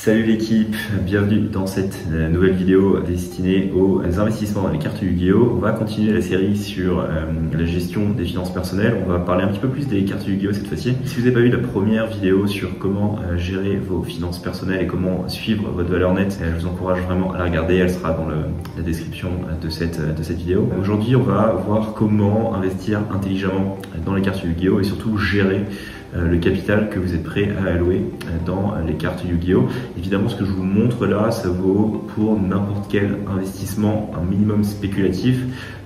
Salut l'équipe, bienvenue dans cette nouvelle vidéo destinée aux investissements dans les cartes Yu-Gi-Oh! On va continuer la série sur la gestion des finances personnelles. On va parler un petit peu plus des cartes Yu-Gi-Oh! Cette fois-ci. Si vous n'avez pas vu la première vidéo sur comment gérer vos finances personnelles et comment suivre votre valeur nette, je vous encourage vraiment à la regarder. Elle sera dans la description de cette vidéo. Aujourd'hui, on va voir comment investir intelligemment dans les cartes Yu-Gi-Oh! Et surtout gérer le capital que vous êtes prêt à allouer dans les cartes Yu-Gi-Oh! Évidemment, ce que je vous montre là, ça vaut pour n'importe quel investissement, un minimum spéculatif.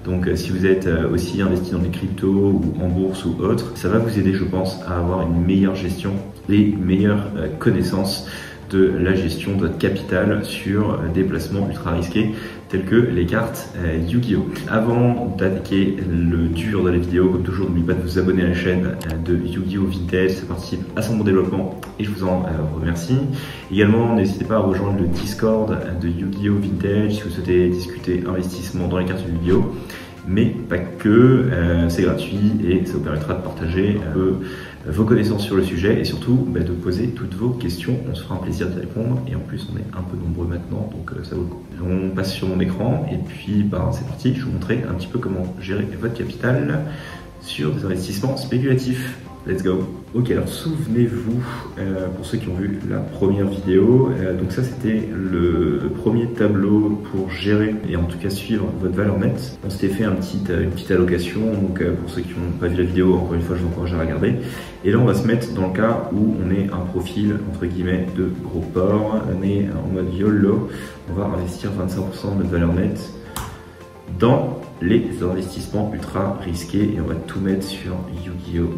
Donc si vous êtes aussi investi dans les cryptos ou en bourse ou autre, ça va vous aider, je pense, à avoir une meilleure gestion et une meilleure connaissance de la gestion de votre capital sur des placements ultra risqués tels que les cartes Yu-Gi-Oh! Avant d'attaquer le dur de la vidéo, comme toujours, n'oubliez pas de vous abonner à la chaîne de Yu-Gi-Oh! Vintage, ça participe à son bon développement et je vous en remercie. Également, n'hésitez pas à rejoindre le Discord de Yu-Gi-Oh! Vintage si vous souhaitez discuter investissement dans les cartes Yu-Gi-Oh! Mais pas que, c'est gratuit et ça vous permettra de partager un peu vos connaissances sur le sujet et surtout de poser toutes vos questions. On se fera un plaisir d'y répondre et en plus on est un peu nombreux maintenant, donc ça vaut le coup. On passe sur mon écran et puis c'est parti, je vais vous montrer un petit peu comment gérer votre capital sur des investissements spéculatifs. Let's go. Ok, alors souvenez-vous, pour ceux qui ont vu la première vidéo, donc ça c'était le premier tableau pour gérer et en tout cas suivre votre valeur nette. On s'était fait une petite allocation, donc pour ceux qui n'ont pas vu la vidéo, encore une fois je vous encourage à regarder. Et là on va se mettre dans le cas où on est un profil entre guillemets de gros porc, on est en mode YOLO, on va investir 25% de notre valeur nette dans les investissements ultra risqués et on va tout mettre sur Yu-Gi-Oh!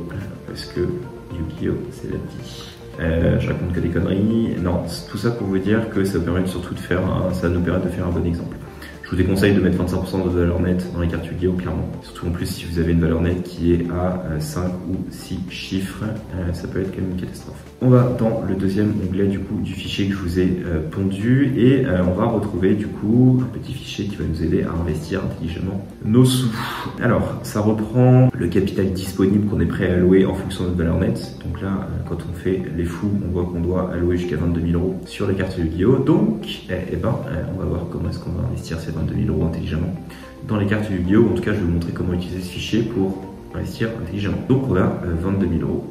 Parce que Yu-Gi-Oh! C'est la vie. Je raconte que des conneries. Non, tout ça pour vous dire que ça permet surtout de faire ça nous permet de faire un bon exemple. Je vous déconseille de mettre 25% de votre valeur nette dans les cartes Yu-Gi-Oh! Clairement. Surtout en plus si vous avez une valeur nette qui est à 5 ou 6 chiffres, ça peut être quand même une catastrophe. On va dans le deuxième onglet du coup du fichier que je vous ai pondu et on va retrouver du coup un petit fichier qui va nous aider à investir intelligemment nos sous. Alors ça reprend le capital disponible qu'on est prêt à allouer en fonction de notre valeur nette. Donc là quand on fait les fous, on voit qu'on doit allouer jusqu'à 22 000 € sur les cartes Yu-Gi-Oh! Donc on va voir comment est-ce qu'on va investir ces 22 000 € intelligemment dans les cartes Yu-Gi-Oh! En tout cas je vais vous montrer comment utiliser ce fichier pour investir intelligemment. Donc on a 22 000 €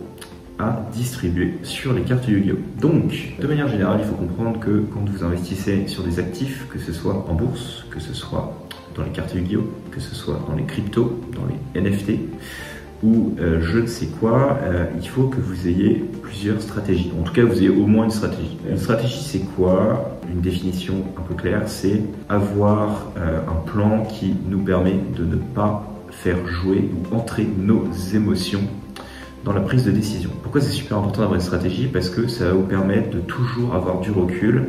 à distribuer sur les cartes Yu-Gi-Oh! Donc, de manière générale, il faut comprendre que quand vous investissez sur des actifs, que ce soit en bourse, que ce soit dans les cartes Yu-Gi-Oh!, que ce soit dans les cryptos, dans les NFT, ou je ne sais quoi, il faut que vous ayez plusieurs stratégies. En tout cas, vous ayez au moins une stratégie. Une stratégie, c'est quoi? Une définition un peu claire, c'est avoir un plan qui nous permet de ne pas faire jouer ou entrer nos émotions dans la prise de décision. Pourquoi c'est super important d'avoir une stratégie? Parce que ça va vous permettre de toujours avoir du recul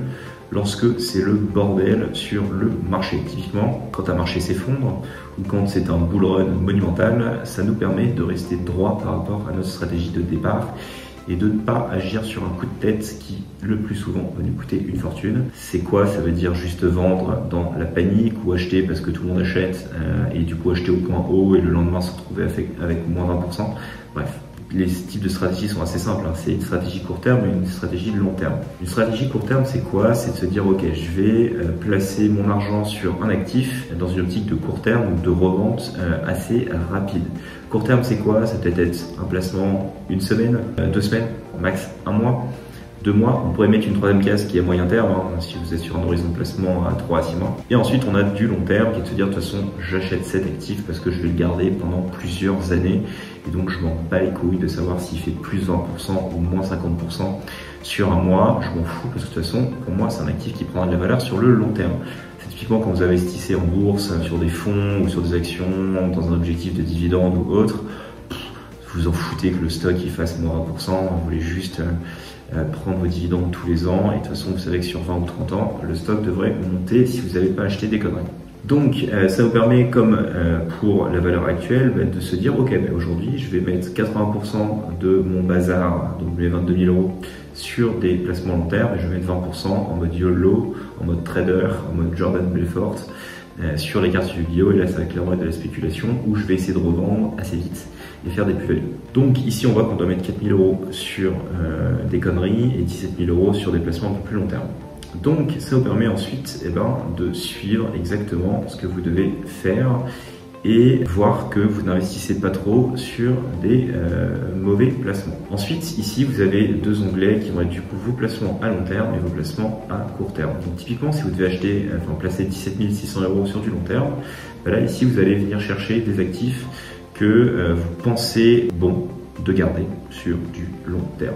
lorsque c'est le bordel sur le marché. Typiquement, quand un marché s'effondre ou quand c'est un bull run monumental, ça nous permet de rester droit par rapport à notre stratégie de départ et de ne pas agir sur un coup de tête qui, le plus souvent, va nous coûter une fortune. C'est quoi? Ça veut dire juste vendre dans la panique ou acheter parce que tout le monde achète et du coup acheter au point haut et le lendemain se retrouver avec moins 20%. Bref. Les types de stratégies sont assez simples, hein. C'est une stratégie court terme et une stratégie long terme. Une stratégie court terme, c'est quoi? C'est de se dire, ok, je vais placer mon argent sur un actif dans une optique de court terme ou de revente assez rapide. Court terme, c'est quoi? Ça peut être un placement une semaine, 2 semaines, max 1 mois, 2 mois. On pourrait mettre une troisième case qui est moyen terme, hein, si vous êtes sur un horizon de placement à 3 à 6 mois. Et ensuite, on a du long terme qui est de se dire, de toute façon, j'achète cet actif parce que je vais le garder pendant plusieurs années. Et donc, je m'en bats les couilles de savoir s'il fait plus 20% ou moins 50% sur un mois. Je m'en fous parce que de toute façon, pour moi, c'est un actif qui prendra de la valeur sur le long terme. C'est typiquement quand vous investissez en bourse, sur des fonds ou sur des actions dans un objectif de dividende ou autre. Vous en foutez que le stock il fasse moins 20%. Vous voulez juste prendre vos dividendes tous les ans. Et de toute façon, vous savez que sur 20 ou 30 ans, le stock devrait monter si vous n'avez pas acheté des conneries. Donc ça vous permet, comme pour la valeur actuelle, de se dire ok, aujourd'hui je vais mettre 80% de mon bazar, donc mes 22 000 € sur des placements long terme et je vais mettre 20% en mode YOLO, en mode trader, en mode Jordan Belfort sur les cartes Yu-Gi-Oh! Et là ça va clairement être de la spéculation où je vais essayer de revendre assez vite et faire des plus-values. Donc ici, on voit qu'on doit mettre 4 000 € sur des conneries et 17 000 € sur des placements un peu plus long terme. Donc ça vous permet ensuite de suivre exactement ce que vous devez faire et voir que vous n'investissez pas trop sur des mauvais placements. Ensuite, ici, vous avez deux onglets qui vont être du coup vos placements à long terme et vos placements à court terme. Donc typiquement, si vous devez placer 17 600 € sur du long terme, là ici, vous allez venir chercher des actifs que vous pensez bon de garder sur du long terme.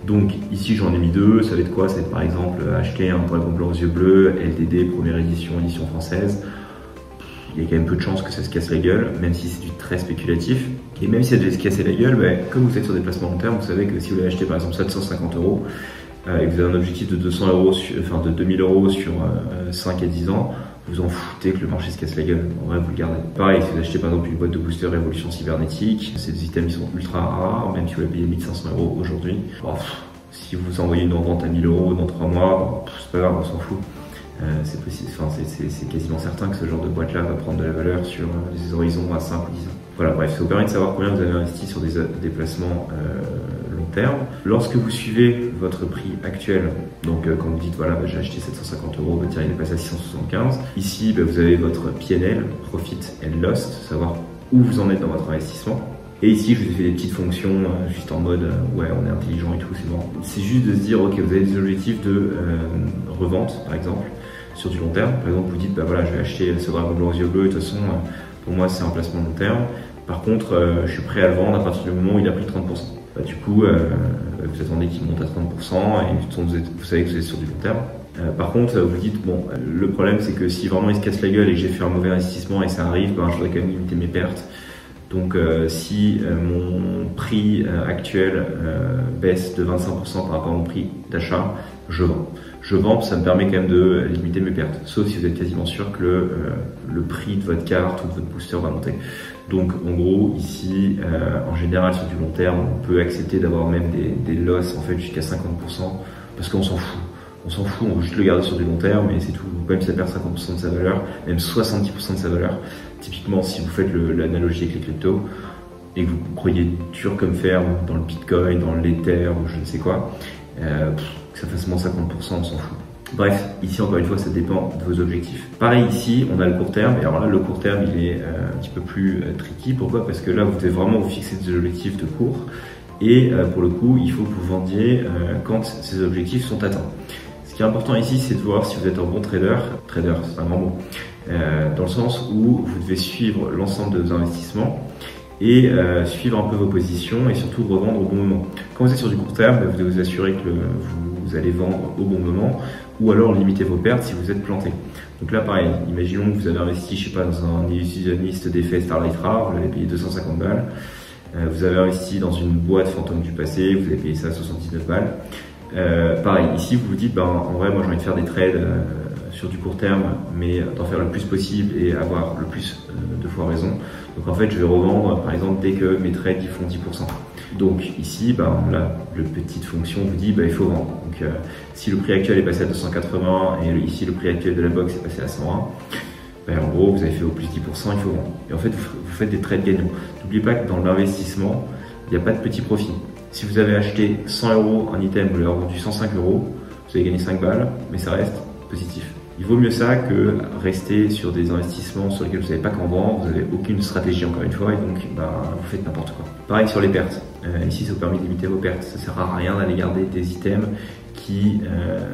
Donc ici j'en ai mis deux, ça va être quoi? Ça va être par exemple acheter un dragon blanc aux yeux bleus, LDD, première édition française. Il y a quand même peu de chances que ça se casse la gueule, même si c'est du très spéculatif. Et même si ça devait se casser la gueule, comme vous êtes sur des placements long terme, vous savez que si vous voulez acheter par exemple 750 € et que vous avez un objectif de 200 €, de 2000 € sur 5 à 10 ans, vous en foutez que le marché se casse la gueule. En vrai, vous le gardez. Pareil, si vous achetez par exemple une boîte de booster Révolution Cybernétique, c'est des items qui sont ultra rares, même si vous les payez 1500 € aujourd'hui. Si vous envoyez une revente à 1000 € dans 3 mois, c'est pas grave, on s'en fout. C'est possible, c'est quasiment certain que ce genre de boîte-là va prendre de la valeur sur des horizons à 5 ou 10 ans. Voilà, bref, ça vous permet de savoir combien vous avez investi sur des placements long terme. Lorsque vous suivez votre prix actuel, donc quand vous dites voilà, j'ai acheté 750 €, tiens, il est passé à 675. Ici, vous avez votre PNL, Profit and Loss, savoir où vous en êtes dans votre investissement. Et ici, je vous ai fait des petites fonctions, juste en mode, ouais, on est intelligent et tout, c'est bon. C'est juste de se dire, ok, vous avez des objectifs de revente, par exemple, sur du long terme. Par exemple, vous dites, voilà, je vais acheter ce dragon blanc aux yeux bleus, et de toute façon, pour moi, c'est un placement long terme. Par contre, je suis prêt à le vendre à partir du moment où il a pris 30%. Du coup, vous attendez qu'il monte à 30% et vous savez que vous êtes sur du long terme. Par contre, vous dites, le problème, c'est que si vraiment il se casse la gueule et que j'ai fait un mauvais investissement et ça arrive, je voudrais quand même limiter mes pertes. Donc si mon prix actuel baisse de 25% par rapport à mon prix d'achat, je vends. Je vends, ça me permet quand même de limiter mes pertes, sauf si vous êtes quasiment sûr que le prix de votre carte ou de votre booster va monter. Donc en gros, ici, en général sur du long terme, on peut accepter d'avoir même des losses en fait jusqu'à 50% parce qu'on s'en fout. On s'en fout, on veut juste le garder sur du long terme et c'est tout. Même si ça perd 50% de sa valeur, même 70% de sa valeur. Typiquement, si vous faites l'analogie avec les cryptos et que vous croyez dur comme fer dans le Bitcoin, dans l'Ether ou je ne sais quoi, que ça fasse moins 50%, on s'en fout. Bref, ici encore une fois, ça dépend de vos objectifs. Pareil ici, on a le court terme. Et alors là, le court terme, il est un petit peu plus tricky. Pourquoi? Parce que là, vous devez vraiment vous fixer des objectifs de court. Et pour le coup, il faut que vous vendiez quand ces objectifs sont atteints. Ce qui est important ici, c'est de voir si vous êtes un bon trader. Trader, c'est un grand mot. Dans le sens où vous devez suivre l'ensemble de vos investissements et suivre un peu vos positions et surtout revendre au bon moment. Quand vous êtes sur du court terme, vous devez vous assurer que vous allez vendre au bon moment ou alors limiter vos pertes si vous êtes planté. Donc là, pareil, imaginons que vous avez investi, je sais pas, dans un illusionniste d'effet Starlight Rare, vous l'avez payé 250 balles. Vous avez investi dans une boîte fantôme du passé, vous avez payé ça à 79 balles. Pareil, ici vous vous dites, en vrai, moi j'ai envie de faire des trades sur du court terme, mais d'en faire le plus possible et avoir le plus de fois raison. Donc en fait, je vais revendre, par exemple, dès que mes trades ils font 10%. Donc ici, là, la petite fonction vous dit, il faut vendre. Donc si le prix actuel est passé à 280 et ici le prix actuel de la box est passé à 101, en gros, vous avez fait au plus 10%, il faut vendre. Et en fait, vous faites des trades gagnants. N'oubliez pas que dans l'investissement, il n'y a pas de petit profit. Si vous avez acheté 100 € un item, vous l'avez revendu 105 €, vous avez gagné 5 balles, mais ça reste positif. Il vaut mieux ça que rester sur des investissements sur lesquels vous ne savez pas quand vendre, vous n'avez aucune stratégie encore une fois, et donc vous faites n'importe quoi. Pareil sur les pertes. Ici, ça vous permet de limiter vos pertes. Ça ne sert à rien d'aller garder des items qui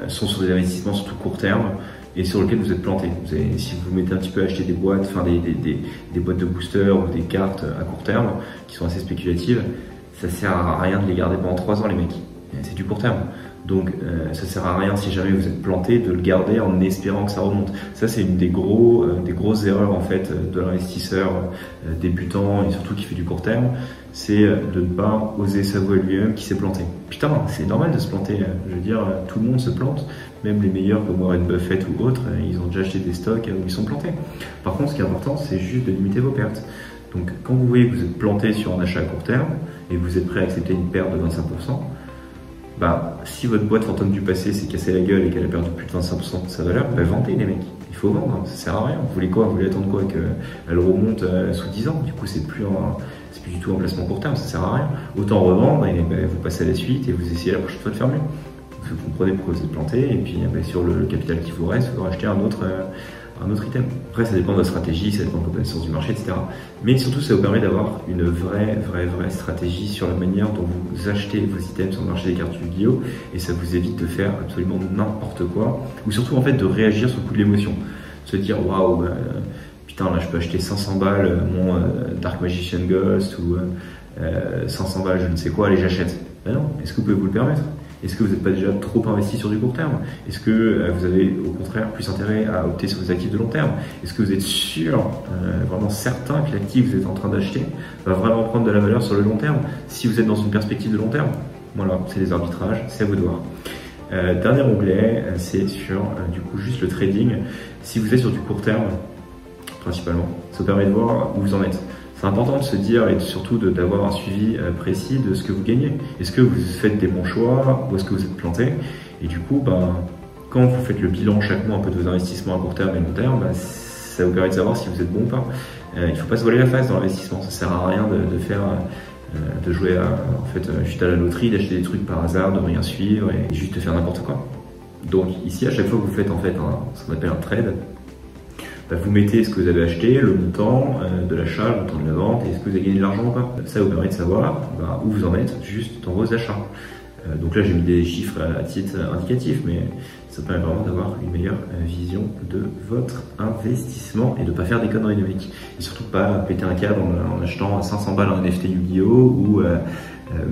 sont sur des investissements surtout court terme et sur lesquels vous êtes planté. Si vous mettez un petit peu à acheter des boîtes, des boîtes de booster ou des cartes à court terme qui sont assez spéculatives, ça sert à rien de les garder pendant 3 ans les mecs. C'est du court terme. Donc ça sert à rien si jamais vous êtes planté de le garder en espérant que ça remonte. Ça c'est une des grosses erreurs en fait de l'investisseur débutant et surtout qui fait du court terme, c'est de ne pas oser s'avouer lui-même qu'il s'est planté. Putain, c'est normal de se planter. Je veux dire, tout le monde se plante, même les meilleurs comme Warren Buffett ou autres, ils ont déjà acheté des stocks où ils sont plantés. Par contre, ce qui est important, c'est juste de limiter vos pertes. Donc quand vous voyez que vous êtes planté sur un achat à court terme et que vous êtes prêt à accepter une perte de 25%, si votre boîte fantôme du passé s'est cassée la gueule et qu'elle a perdu plus de 25% de sa valeur, vendez les mecs. Il faut vendre, ça sert à rien. Vous voulez quoi? Vous voulez attendre quoi? Qu'elle remonte sous 10 ans? Du coup, c'est plus c'est plus du tout un placement court terme, ça sert à rien. Autant revendre et vous passez à la suite et vous essayez la prochaine fois de faire mieux. Vous comprenez pourquoi vous êtes planté et puis sur le capital qui vous reste, vous rachetez un autre item. Après, ça dépend de votre stratégie, ça dépend de vos connaissances du marché, etc. Mais surtout, ça vous permet d'avoir une vraie stratégie sur la manière dont vous achetez vos items sur le marché des cartes Yu-Gi-Oh! Et ça vous évite de faire absolument n'importe quoi. Ou surtout, en fait, de réagir sur le coup de l'émotion. Se dire, waouh, putain, là, je peux acheter 500 balles mon Dark Magician Ghost ou 500 balles, je ne sais quoi, allez, j'achète. Ben non, est-ce que vous pouvez vous le permettre? Est-ce que vous n'êtes pas déjà trop investi sur du court terme? Est-ce que vous avez au contraire plus intérêt à opter sur des actifs de long terme? Est-ce que vous êtes sûr, vraiment certain que l'actif que vous êtes en train d'acheter va vraiment prendre de la valeur sur le long terme si vous êtes dans une perspective de long terme? Voilà, c'est des arbitrages, c'est à vous de voir. Dernier onglet, c'est sur du coup juste le trading. Si vous êtes sur du court terme, principalement, ça vous permet de voir où vous en êtes. C'est important de se dire et surtout d'avoir un suivi précis de ce que vous gagnez. Est-ce que vous faites des bons choix ou est-ce que vous êtes planté? Et du coup, quand vous faites le bilan chaque mois un peu de vos investissements à court terme et long terme, ça vous permet de savoir si vous êtes bon ou pas. Il ne faut pas se voiler la face dans l'investissement. Ça ne sert à rien de jouer juste à la loterie, d'acheter des trucs par hasard, de rien suivre et juste de faire n'importe quoi. Donc ici, à chaque fois que vous faites ce qu'on appelle un trade, vous mettez ce que vous avez acheté, le montant de l'achat, le montant de la vente, et est-ce que vous avez gagné de l'argent ou pas. Ça vous permet de savoir où vous en êtes juste dans vos achats. Donc là j'ai mis des chiffres à titre indicatif, mais ça permet vraiment d'avoir une meilleure vision de votre investissement et de ne pas faire des conneries de mec. Et surtout pas péter un câble en achetant 500 balles un NFT Yu-Gi-Oh! Ou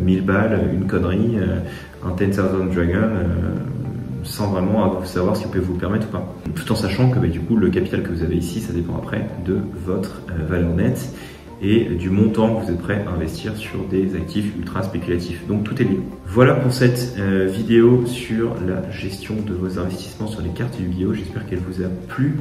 1000 balles une connerie, un 10,000 Dragon, sans vraiment savoir si vous pouvez vous le permettre ou pas. Tout en sachant que du coup le capital que vous avez ici, ça dépend après de votre valeur nette et du montant que vous êtes prêt à investir sur des actifs ultra spéculatifs. Donc tout est lié. Voilà pour cette vidéo sur la gestion de vos investissements sur les cartes Yu-Gi-Oh! J'espère qu'elle vous a plu.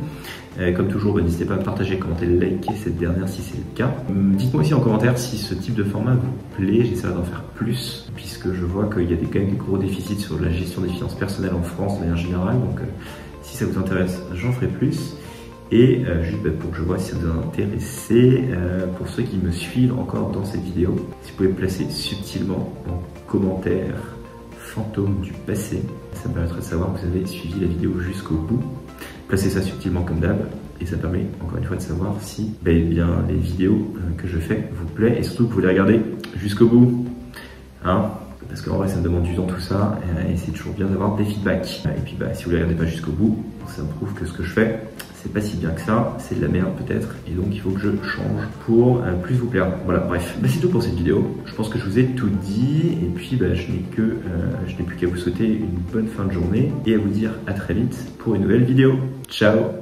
Comme toujours, n'hésitez pas à partager, commenter, liker cette dernière si c'est le cas. Dites-moi aussi en commentaire si ce type de format vous plaît, j'essaierai d'en faire plus, puisque je vois qu'il y a quand même des gros déficits sur la gestion des finances personnelles en France de manière générale, donc si ça vous intéresse, j'en ferai plus. Et juste pour que je vois si ça vous a intéressé, pour ceux qui me suivent encore dans cette vidéo, si vous pouvez me placer subtilement en commentaire fantôme du passé, ça me permettrait de savoir que vous avez suivi la vidéo jusqu'au bout. Placez ça subtilement comme d'hab et ça permet encore une fois de savoir si les vidéos que je fais vous plaisent et surtout que vous les regardez jusqu'au bout. Parce qu'en vrai ça me demande du temps tout ça et c'est toujours bien d'avoir des feedbacks. Et puis si vous ne les regardez pas jusqu'au bout, ça me prouve que ce que je fais c'est pas si bien que ça, c'est de la merde peut-être et donc il faut que je change pour plus vous plaire. Voilà, bref, c'est tout pour cette vidéo. Je pense que je vous ai tout dit et puis je n'ai plus qu'à vous souhaiter une bonne fin de journée et à vous dire à très vite pour une nouvelle vidéo. Ciao.